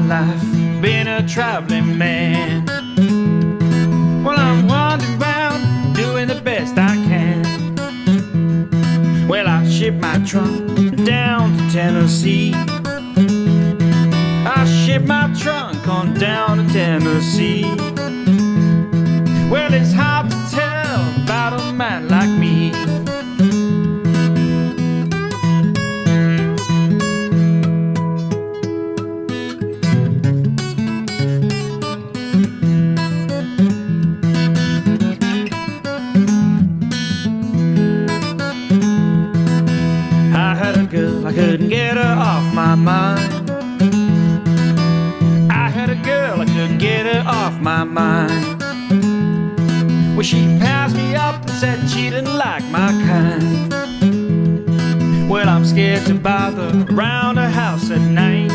life, been a traveling man. Well, I'm wandering round, doing the best I can. Well, I shipped my trunk down to Tennessee. I shipped my trunk on down to Tennessee. Well, it's hard to tell about a man like me. I had a girl, I couldn't get her off my mind. I had a girl, I couldn't get her off my mind. Well, she passed me up and said she didn't like my kind. Well, I'm scared to bother around her house at night.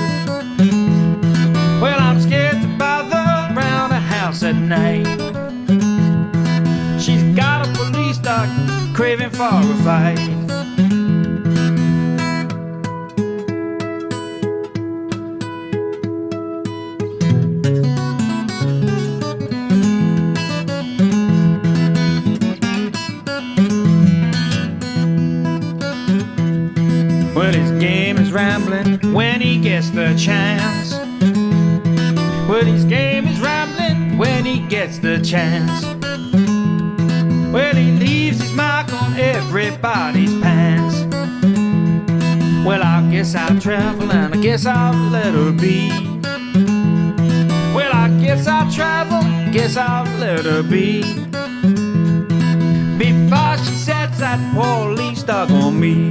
Well, I'm scared to bother around her house at night. She's got a police dog craving for a fight. Well, his game is rambling when he gets the chance. Well, his game is rambling when he gets the chance. Well, he leaves his mark on everybody's pants. Well, I guess I'll travel and I guess I'll let her be. Well, I guess I'll travel, guess I'll let her be. Before she sets that police dog on me.